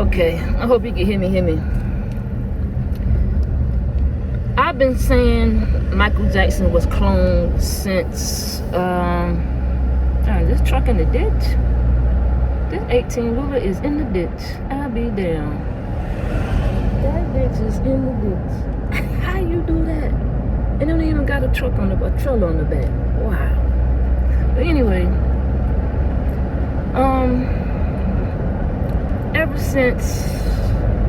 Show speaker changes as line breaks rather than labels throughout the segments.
Okay, I hope you can hear me. I've been saying Michael Jackson was cloned since this truck in the ditch. This 18-wheeler is in the ditch. I'll be damned. That bitch is in the ditch. How you do that? And don't even got a trailer on the back. Wow. But anyway, ever since,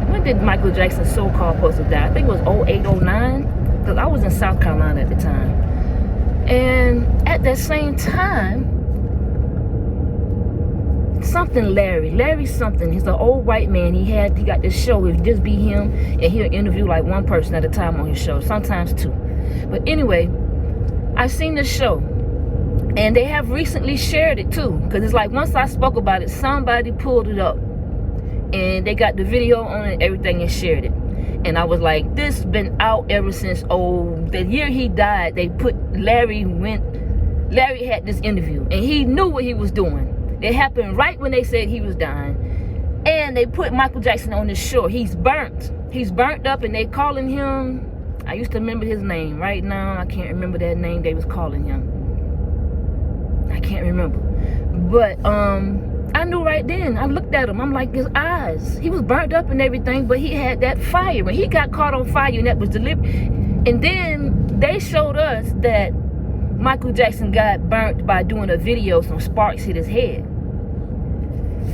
when did Michael Jackson's so-called supposed to die? I think it was 08, 09, because I was in South Carolina at the time. And at that same time, Larry something, he's an old white man. He got this show, it would just be him, and he'll interview like one person at a time on his show, sometimes two. But anyway, I seen this show, and they have recently shared it too, because it's like once I spoke about it, somebody pulled it up, and they got the video on it, everything, and shared it. And I was like, this has been out ever since, the year he died. They put Larry had this interview, and he knew what he was doing. It happened right when they said he was dying. And they put Michael Jackson on the show. He's burnt up, and they calling him, I used to remember his name. Right now, I can't remember that name they was calling him. I can't remember. But I knew right then. I looked at him. I'm like, his eyes. He was burnt up and everything, but he had that fire. When he got caught on fire, and that was deliberate. And then they showed us that Michael Jackson got burnt by doing a video. Some sparks hit his head.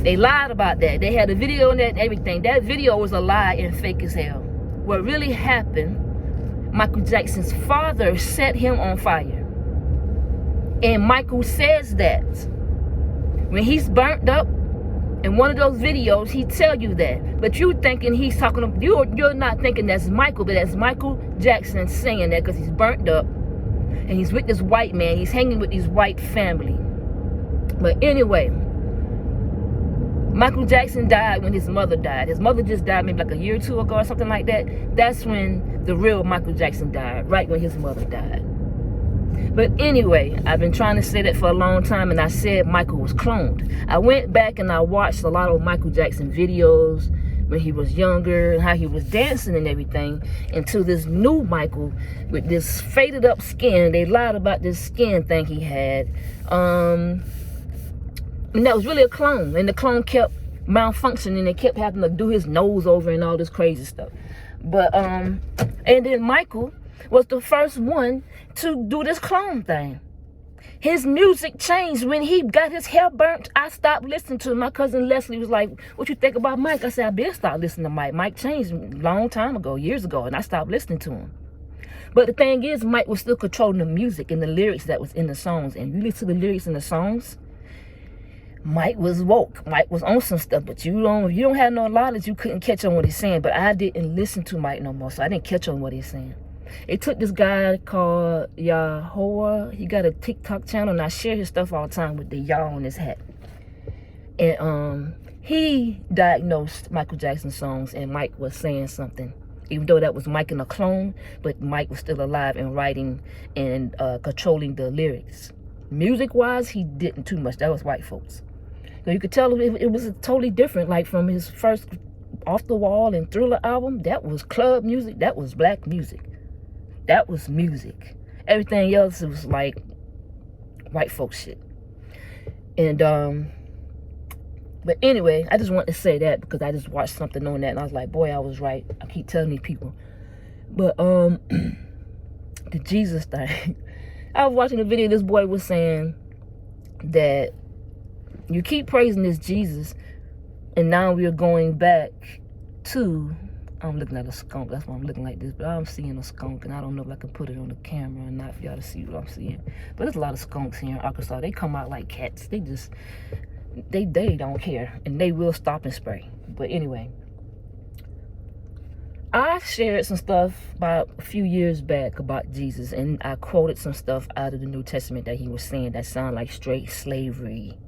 They lied about that. They had a video on that and everything. That video was a lie and fake as hell. What really happened, Michael Jackson's father set him on fire. And Michael says that when he's burnt up in one of those videos, he tell you that. But you thinking he's talking, you're not thinking that's Michael, but that's Michael Jackson saying that because he's burnt up and he's with this white man. He's hanging with his white family. But anyway, Michael Jackson died when his mother died. His mother just died maybe like a year or two ago or something like that. That's when the real Michael Jackson died, right when his mother died. But anyway, I've been trying to say that for a long time, and I said Michael was cloned. I went back and I watched a lot of Michael Jackson videos when he was younger and how he was dancing and everything, into this new Michael with this faded up skin. They lied about this skin thing he had. And that was really a clone, and the clone kept malfunctioning. They kept having to do his nose over and all this crazy stuff. But and then Michael was the first one to do this clone thing. His music changed when he got his hair burnt. I stopped listening to him. My cousin Leslie was like, "What you think about Mike?" I said, "I better stop listening to Mike. Mike changed a long time ago, years ago, and I stopped listening to him." But the thing is, Mike was still controlling the music and the lyrics that was in the songs. And you listen to the lyrics in the songs, Mike was woke. Mike was on some stuff, but if you don't have no knowledge, you couldn't catch on what he's saying. But I didn't listen to Mike no more, so I didn't catch on what he's saying. It took this guy called Yahoa. He got a TikTok channel, and I share his stuff all the time with the Yah on his hat. And he diagnosed Michael Jackson's songs, and Mike was saying something. Even though that was Mike in a clone, but Mike was still alive and writing and controlling the lyrics. Music-wise, he didn't too much. That was white folks. So you could tell it was totally different. Like from his first Off the Wall and Thriller album, that was club music. That was black music. That was music. Everything else was like white folk shit. And but anyway, I just wanted to say that because I just watched something on that and I was like, boy, I was right. I keep telling these people. But the Jesus thing. I was watching a video. This boy was saying that you keep praising this Jesus, and now we are going back to, I'm looking at a skunk. That's why I'm looking like this. But I'm seeing a skunk, and I don't know if I can put it on the camera or not for y'all to see what I'm seeing. But there's a lot of skunks here in Arkansas. They come out like cats. They don't care, and they will stop and spray. But anyway, I shared some stuff about a few years back about Jesus, and I quoted some stuff out of the New Testament that he was saying that sound like straight slavery.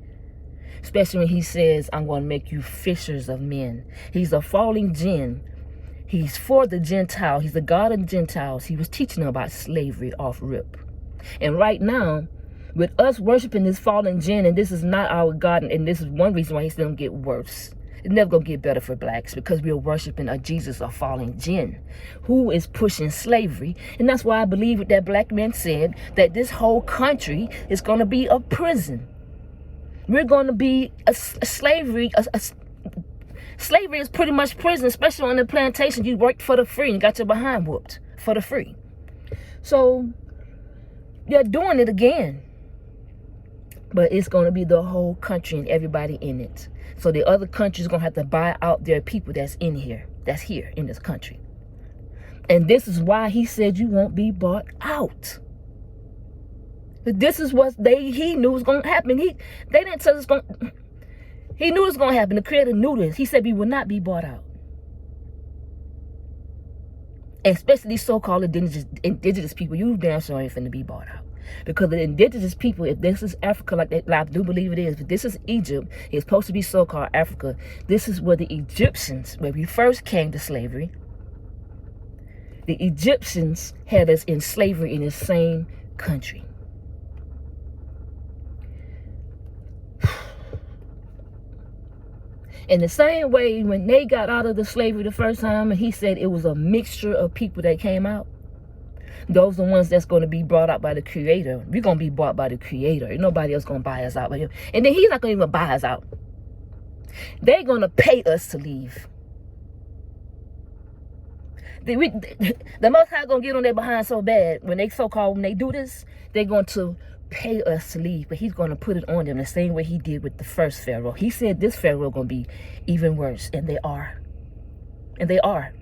Especially when he says, "I'm going to make you fishers of men." He's a falling jinn. He's for the Gentile. He's the God of the Gentiles. He was teaching them about slavery off rip. And right now, with us worshiping this fallen jinn, and this is not our God, and this is one reason why he's going to get worse. It's never gonna get better for blacks because we are worshiping a Jesus, a fallen jinn, who is pushing slavery. And that's why I believe what that black man said, that this whole country is gonna be a prison. We're gonna be a slavery. Slavery is pretty much prison, especially on the plantation. You worked for the free and got your behind whooped for the free. So they're doing it again. But it's going to be the whole country and everybody in it. So the other countries going to have to buy out their people that's in here, that's here in this country. And this is why he said you won't be bought out. This is what he knew was going to happen. They didn't tell us he knew it was going to happen. The creator knew this. He said we will not be bought out. Especially these so-called indigenous people. You damn sure ain't finna be bought out. Because the indigenous people, if this is Africa, like I do believe it is, but this is Egypt, it's supposed to be so-called Africa. This is where the Egyptians, where we first came to slavery, the Egyptians had us in slavery in the same country. In the same way, when they got out of the slavery the first time, and he said it was a mixture of people that came out, those are the ones that's going to be brought out by the creator. We're going to be bought by the creator. Ain't nobody else going to buy us out but him. And then he's not going to even buy us out. They're going to pay us to leave. The Most High going to get on their behind so bad when they do this, they're going to pay us to leave. But he's going to put it on them the same way he did with the first Pharaoh. He said this Pharaoh going to be even worse. And they are. And they are.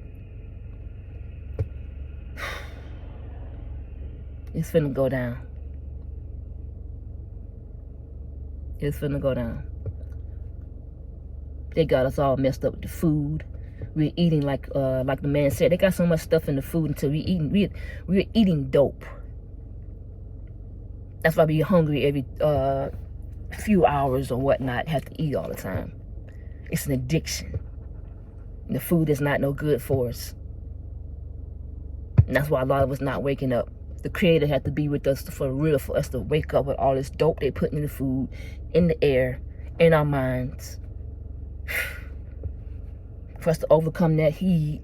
It's finna go down. It's finna go down. They got us all messed up with the food. We're eating like the man said. They got so much stuff in the food until we're eating dope. That's why we're hungry every few hours or whatnot. Have to eat all the time. It's an addiction. The food is not no good for us. And that's why a lot of us not waking up. The creator had to be with us for real, for us to wake up with all this dope they put in the food, in the air, in our minds. For us to overcome that heat.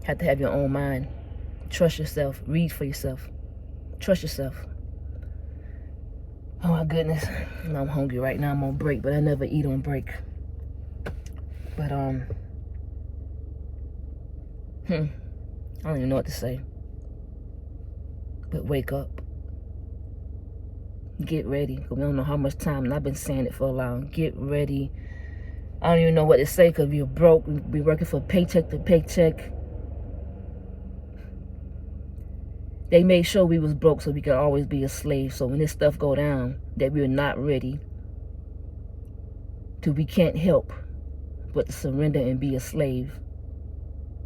Have to have your own mind. Trust yourself. Read for yourself. Trust yourself. Oh my goodness. I'm hungry right now. I'm on break, but I never eat on break. But I don't even know what to say. But wake up. Get ready. Because we don't know how much time. And I've been saying it for a while. Get ready. I don't even know what to say because we're broke. We're working for paycheck to paycheck. They made sure we was broke so we could always be a slave. So when this stuff go down, that we're not ready. We can't help but to surrender and be a slave.